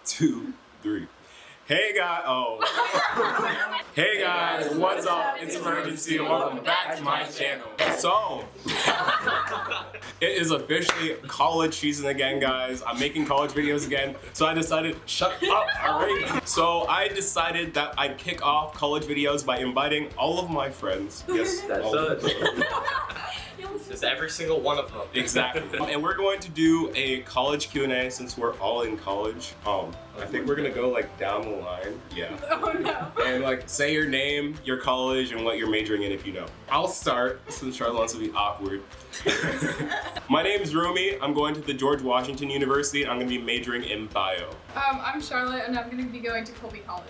2, 3. Hey guys, what's up? It's Imurgency and welcome back to my channel. So, it is officially college season again, guys. I'm making college videos again, so I decided, shut up, alright? So I decided that I'd kick off college videos by inviting all of my friends. Yes, that's us. Just every single one of them. Exactly. And we're going to do a college Q&A since we're all in college. I think we're gonna go like down the line. Yeah. Oh no. And like say your name, your college, and what you're majoring in if you know. I'll start since Charlotte wants to be awkward. My name's Rumi. I'm going to the George Washington University. I'm gonna be majoring in bio. I'm Charlotte and I'm gonna be going to Colby College.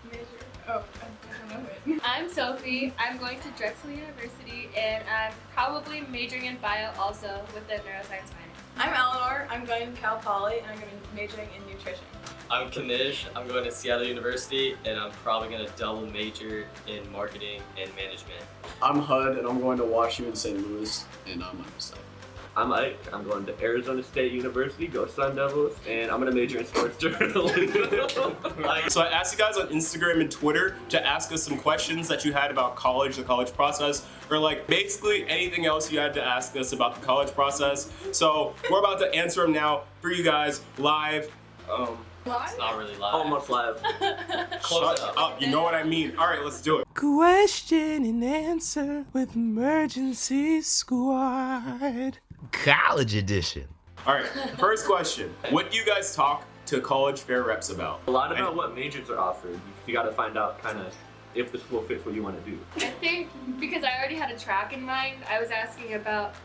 Major. Oh, I don't know it. I'm Sophie. I'm going to Drexel University and I'm probably majoring in bio also with the neuroscience minor. I'm Eleanor. I'm going to Cal Poly and I'm going to be majoring in nutrition. I'm Kanish. I'm going to Seattle University and I'm probably going to double major in marketing and management. I'm Hud and I'm going to Washington St. Louis and I'm undecided. I'm Ike. I'm going to Arizona State University, go Sun Devils, and I'm going to major in sports journalism. So I asked you guys on Instagram and Twitter to ask us some questions that you had about college, the college process, or like basically anything else you had to ask us about the college process. So we're about to answer them now for you guys live. It's not really live. Almost live. Shut up, you know what I mean. All right, let's do it. Question and answer with Imurgency Squad. College edition. All right, first question. What do you guys talk to college fair reps about? A lot about what majors are offered. You got to find out kind of if the school fits what you want to do. I think because I already had a track in mind, I was asking about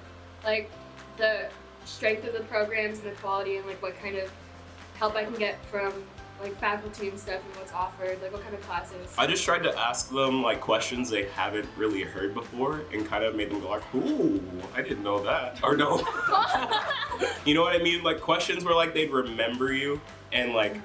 like the strength of the programs and the quality and like what kind of help I can get from like faculty and stuff and what's offered, like what kind of classes. I just tried to ask them like questions they haven't really heard before and kind of made them go like, ooh, I didn't know that. Or no. You know what I mean? Like questions where like they'd remember you and like,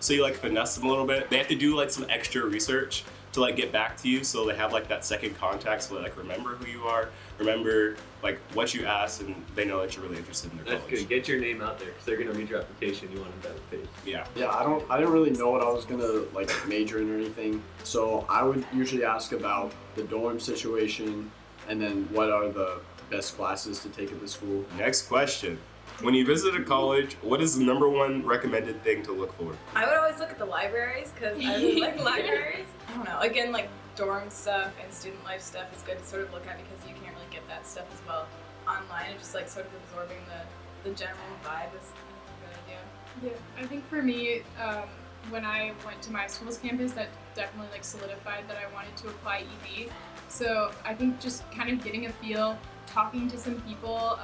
so you like finesse them a little bit. They have to do like some extra research to like get back to you, so they have like that second contact, so they like remember who you are, remember like what you asked, and they know that you're really interested in their college. That's good. Get your name out there because they're gonna read your application. You want them to have a face. Yeah. Yeah, I didn't really know what I was gonna like major in or anything, so I would usually ask about the dorm situation and then what are the best classes to take at the school. Next question. When you visit a college, what is the #1 recommended thing to look for? I would always look at the libraries because I really like libraries. I don't know, again, like dorm stuff and student life stuff is good to sort of look at because you can't really get that stuff as well online, and just like sort of absorbing the general vibe is a good idea. Yeah, I think for me, when I went to my school's campus, that definitely like solidified that I wanted to apply ED. So I think just kind of getting a feel, talking to some people.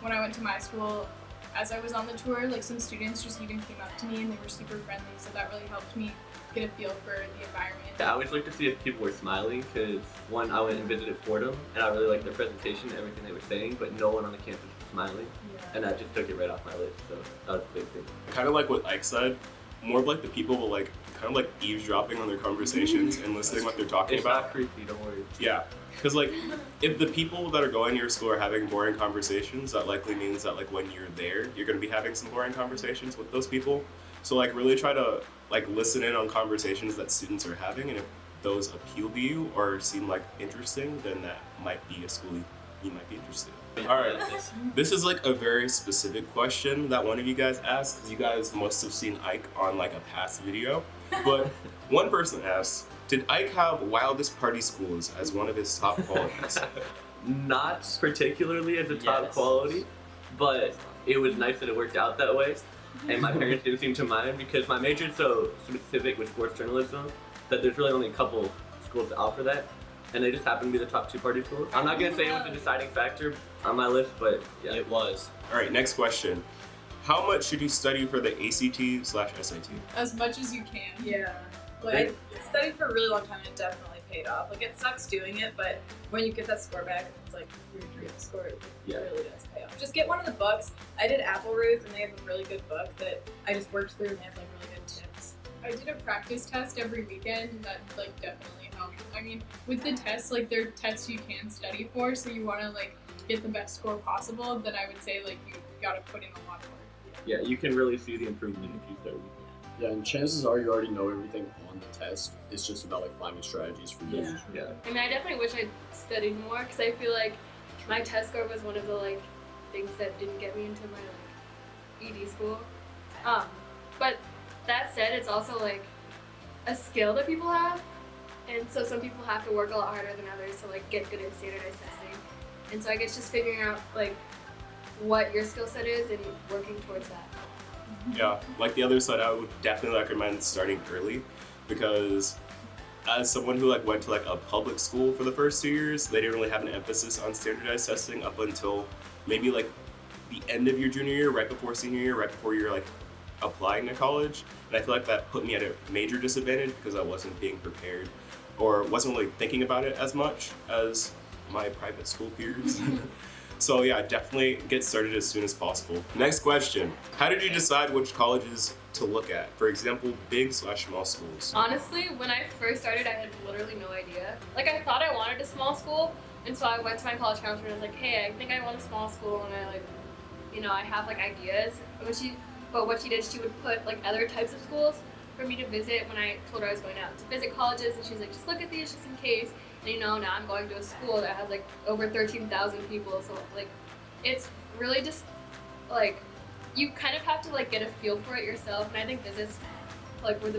When I went to my school, as I was on the tour, like some students just even came up to me and they were super friendly, so that really helped me get a feel for the environment. I always like to see if people were smiling because one, I went and visited Fordham and I really liked their presentation and everything they were saying, but no one on the campus was smiling, and that just took it right off my list, so that was a big thing. Kind of like what Ike said, more of like the people will like kind of like eavesdropping on their conversations and listening what they're talking about. It's not creepy, don't worry. Yeah, because like if the people that are going to your school are having boring conversations, that likely means that like when you're there, you're going to be having some boring conversations with those people. So like really try to like listen in on conversations that students are having, and if those appeal to you or seem like interesting, then that might be a school you might be interested in. All right, this is like a very specific question that one of you guys asked, because you guys must have seen Ike on like a past video. But one person asked, did Ike have wildest party schools as one of his top qualities? Not particularly as a top quality, but it was nice that it worked out that way. And my parents didn't seem to mind because my major is so specific with sports journalism that there's really only a couple schools that offer that. And they just happen to be the top 2 party schools. I'm not going to say it was a deciding factor on my list, but yeah. It was. All right, next question. How much should you study for the ACT/SAT? As much as you can. Yeah. Like, I studied for a really long time and it definitely paid off. Like, it sucks doing it, but when you get that score back, it's like your dream score. It really does pay off. Just get one of the books. I did Apple Ruth, and they have a really good book that I just worked through, and they have like really good tips. I did a practice test every weekend, and that like definitely helped. I mean, with the tests, like they're tests you can study for, so you want to like get the best score possible. Then I would say like you gotta put in a lot of work. Yeah, you can really see the improvement if you start. Yeah, and chances are you already know everything on the test. It's just about like finding strategies for you. Yeah. I mean, I definitely wish I'd studied more because I feel like my test score was one of the like things that didn't get me into my like ED school. But that said, it's also like a skill that people have, and so some people have to work a lot harder than others to like get good at standardized testing. And so I guess just figuring out like what your skill set is and working towards that. Yeah, like the other side, I would definitely recommend starting early, because as someone who like went to like a public school for the first 2 years, they didn't really have an emphasis on standardized testing up until maybe like the end of your junior year, right before senior year, right before you're like applying to college. And I feel like that put me at a major disadvantage because I wasn't being prepared or wasn't really thinking about it as much as my private school peers. So yeah, definitely get started as soon as possible. Next question. How did you decide which colleges to look at? For example, big/small schools. Honestly, when I first started, I had literally no idea. Like, I thought I wanted a small school, and so I went to my college counselor and was like, hey, I think I want a small school, and I like, you know, I have like ideas. But what she did, she would put like other types of schools for me to visit when I told her I was going out to visit colleges, and she was like, just look at these just in case. And you know, now I'm going to a school that has like over 13,000 people, so like it's really just like you kind of have to like get a feel for it yourself. And I think visits like were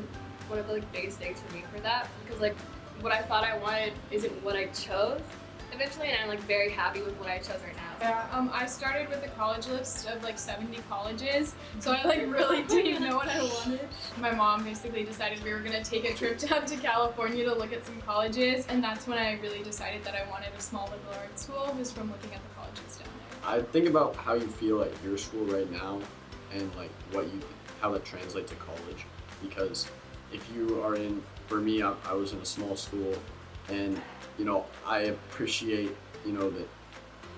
one of the like biggest things for me for that, because like what I thought I wanted isn't what I chose eventually, and I'm like very happy with what I chose right now. Yeah, I started with a college list of like 70 colleges, so I like really didn't know what I wanted. My mom basically decided we were gonna take a trip out to California to look at some colleges, and that's when I really decided that I wanted a small liberal arts school, was from looking at the colleges down there. I think about how you feel at your school right now, and like how that translates to college. Because if you are in, for me, I was in a small school, and you know, I appreciate, you know, the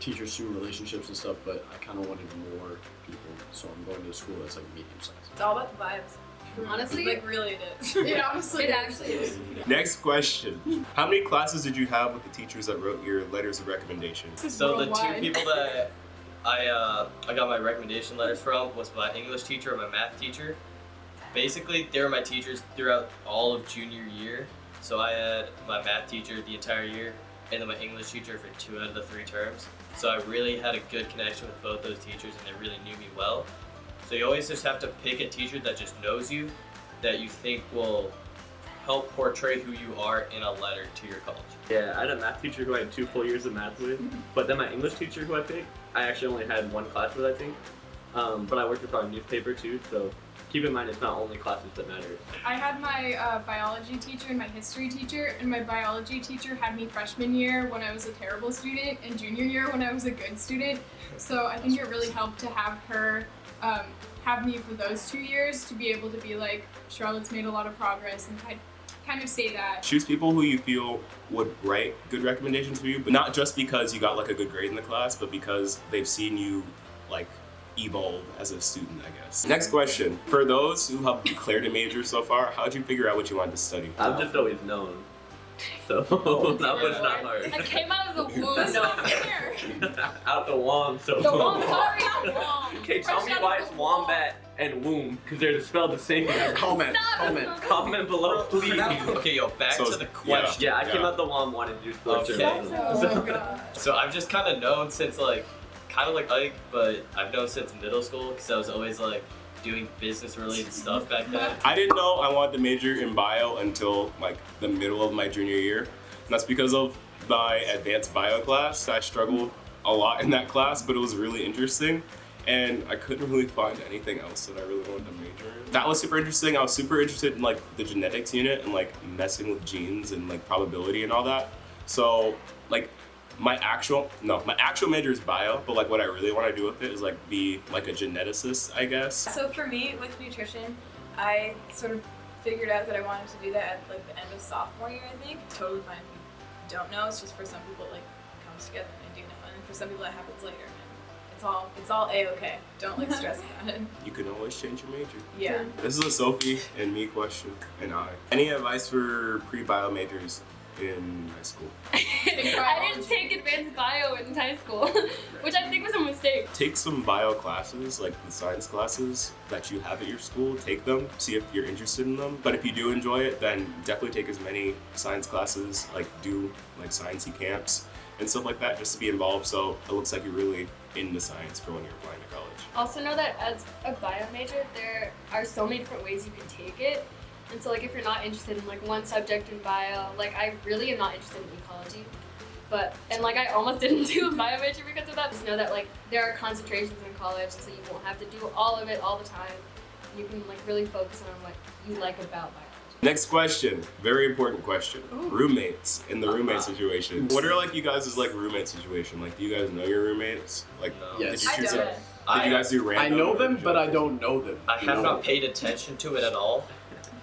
teacher-student relationships and stuff, but I kind of wanted more people, so I'm going to a school that's like medium-sized. It's all about the vibes. Honestly, Like, really it is. Yeah, honestly, it actually is. Next question. How many classes did you have with the teachers that wrote your letters of recommendation? So the two people that I got my recommendation letters from was my English teacher and my math teacher. Basically, they were my teachers throughout all of junior year. So I had my math teacher the entire year, and then my English teacher for 2 out of the 3 terms. So I really had a good connection with both those teachers, and they really knew me well. So you always just have to pick a teacher that just knows you, that you think will help portray who you are in a letter to your college. Yeah, I had a math teacher who I had 2 full years of math with, but then my English teacher who I picked, I actually only had 1 class with, I think. But I worked with our newspaper too, so keep in mind it's not only classes that matter. I had my biology teacher and my history teacher, and my biology teacher had me freshman year when I was a terrible student and junior year when I was a good student. So I think it really helped to have her have me for those 2 years to be able to be like, Charlotte's made a lot of progress, and I'd kind of say that. Choose people who you feel would write good recommendations for you, but not just because you got like a good grade in the class, but because they've seen you like evolve as a student, I guess. Next question. For those who have declared a major so far, how did you figure out what you wanted to study? I've just always known. So that was not hard. I came out of the womb. No, I'm here. Out the womb, so. The womb, sorry, the womb. Okay, tell me why it's wombat and womb, because they're spelled the same. Comment. Comment below, please. Okay, yo, back So, to the question. Yeah, I came out the womb wanting to do sports. Okay. Oh god. So I've just kind of known since like, kind of like Ike, but I've known since middle school because I was always like doing business related stuff back then. I didn't know I wanted to major in bio until like the middle of my junior year. And that's because of my advanced bio class. I struggled a lot in that class, but it was really interesting. And I couldn't really find anything else that I really wanted to major in. That was super interesting. I was super interested in like the genetics unit and like messing with genes and like probability and all that. So like my actual major is bio, but like what I really want to do with it is like be like a geneticist, I guess. So for me, with nutrition, I sort of figured out that I wanted to do that at like the end of sophomore year, I think. Totally fine if you don't know. It's just for some people it like comes together and I do know, and for some people that happens later. It's all a-okay. Don't like stress about it. You can always change your major. Yeah. This is a Sophie and me question, and I. Any advice for pre-bio majors in high school? I didn't take advanced bio in high school, which I think was a mistake. Take some bio classes, like the science classes that you have at your school. Take them, see if you're interested in them. But if you do enjoy it, then definitely take as many science classes, like do like sciencey camps and stuff like that, just to be involved. So it looks like you're really into science for when you're applying to college. Also know that as a bio major, there are so many different ways you can take it. And so like if you're not interested in like one subject in bio, like I really am not interested in ecology. And like I almost didn't do a bio major because of that. Just know that like there are concentrations in college, so you won't have to do all of it all the time. You can like really focus on what you like about biology. Next question, very important question. Ooh. Roommates, in the roommate situation. What are like you guys' like roommate situation? Like do you guys know your roommates? Like Yes. did you choose I it? don't. Did you guys do random? I know them, or but I just- don't know them. I have not paid attention to it at all.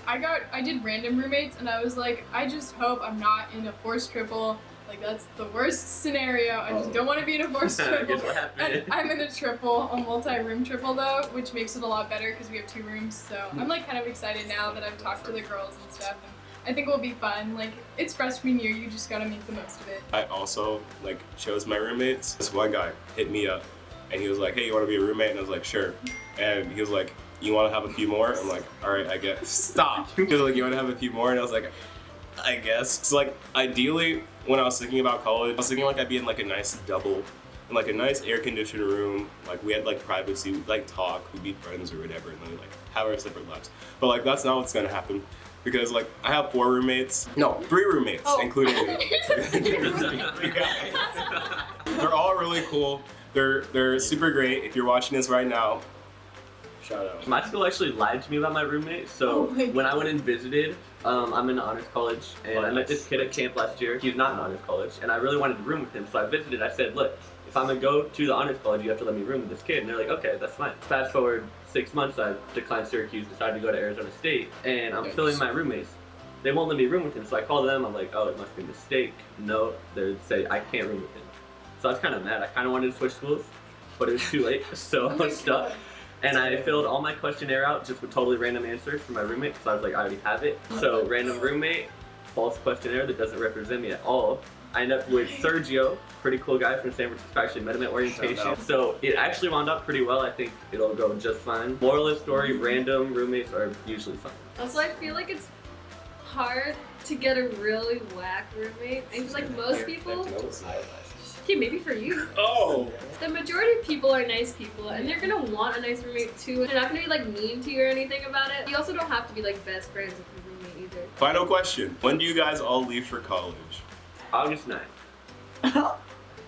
I did random roommates, and I was like, I just hope I'm not in a forced triple. Like that's the worst scenario. I just don't want to be in a forced triple. Guess what happened? And I'm in a triple, a multi-room triple though, which makes it a lot better because we have 2 rooms. So I'm like kind of excited now that I've talked to the girls and stuff. And I think it'll be fun. Like it's freshman year, you just gotta make the most of it. I also like chose my roommates. This one guy hit me up and he was like, hey, you want to be a roommate? And I was like, sure. And he was like, you want to have a few more? I'm like, all right, I guess. Stop. He was like, you want to have a few more? And I was like, I guess. So like ideally, when I was thinking about college, I was thinking like I'd be in like a nice double, in like a nice air-conditioned room. Like we had like privacy, we'd like talk, we'd be friends or whatever, and then we like have our separate lives. But like that's not what's gonna happen. Because like I have 4 roommates, no, 3 roommates, including me. They're all really cool. They're super great. If you're watching this right now, shout out. My school actually lied to me about my roommate. So when I went and visited, I'm in honors college, and I met this kid at camp last year. He's not in honors college, and I really wanted to room with him. So I visited. I said, look, if I'm gonna go to the honors college, you have to let me room with this kid. And they're like, okay, that's fine. Fast forward 6 months, I declined Syracuse, decided to go to Arizona State, and I'm filling my roommates. They won't let me room with him, so I call them. I'm like, oh, it must be a mistake. No, they'd say I can't room with him. So I was kind of mad. I kind of wanted to switch schools, but it was too late, so I was stuck. And I filled all my questionnaire out just with totally random answers for my roommate, because I was like, I already have it. So random roommate, false questionnaire that doesn't represent me at all. I ended up with Sergio, pretty cool guy from San Francisco. I actually met him at orientation. So it actually wound up pretty well. I think it'll go just fine. Moral of the story, random roommates are usually fine. Also, I feel like it's hard to get a really whack roommate. I feel like most people, okay, maybe for you. Oh! The majority of people are nice people, and they're gonna want a nice roommate too. They're not gonna be like mean to you or anything about it. You also don't have to be like best friends with your roommate either. Final question. When do you guys all leave for college? August 9th.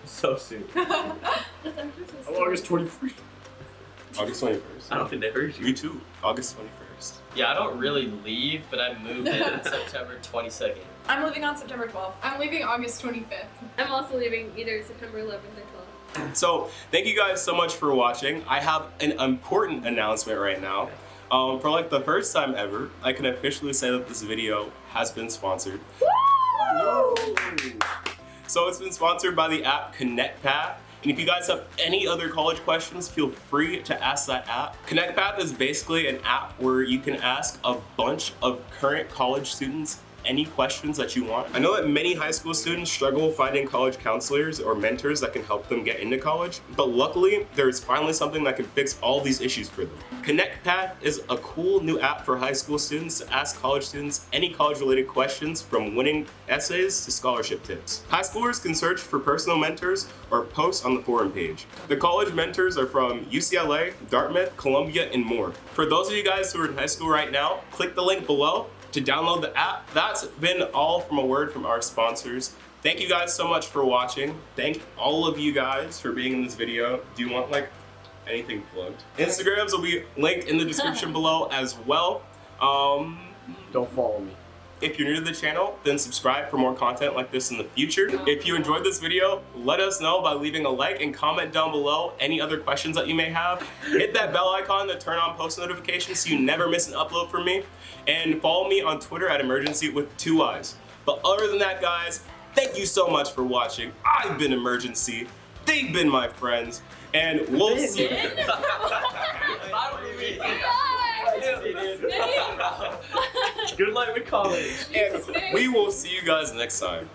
So soon. August 21st. August 21st. I don't think they heard you. Me too. August 21st. Yeah, I don't really leave, but I moved in September 22nd. I'm leaving on September 12th. I'm leaving August 25th. I'm also leaving either September 11th or 12th. So thank you guys so much for watching. I have an important announcement right now. For like the first time ever, I can officially say that this video has been sponsored. So it's been sponsored by the app ConnecPath. And if you guys have any other college questions, feel free to ask that app. ConnecPath is basically an app where you can ask a bunch of current college students any questions that you want. I know that many high school students struggle finding college counselors or mentors that can help them get into college, but luckily there's finally something that can fix all these issues for them. ConnecPath is a cool new app for high school students to ask college students any college-related questions, from winning essays to scholarship tips. High schoolers can search for personal mentors or post on the forum page. The college mentors are from UCLA, Dartmouth, Columbia, and more. For those of you guys who are in high school right now, click the link below to download the app. That's been all from a word from our sponsors. Thank you guys so much for watching. Thank all of you guys for being in this video. Do you want like anything plugged? Instagrams will be linked in the description below as well. Don't follow me. If you're new to the channel, then subscribe for more content like this in the future. If you enjoyed this video, let us know by leaving a like and comment down below any other questions that you may have. Hit that bell icon to turn on post notifications so you never miss an upload from me. And follow me on Twitter at Imurgency with 2 eyes. But other than that, guys, thank you so much for watching. I've been Imurgency. They've been my friends. And we'll see you. I don't even Good luck with college. And we will see you guys next time.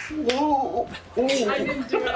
I didn't do it.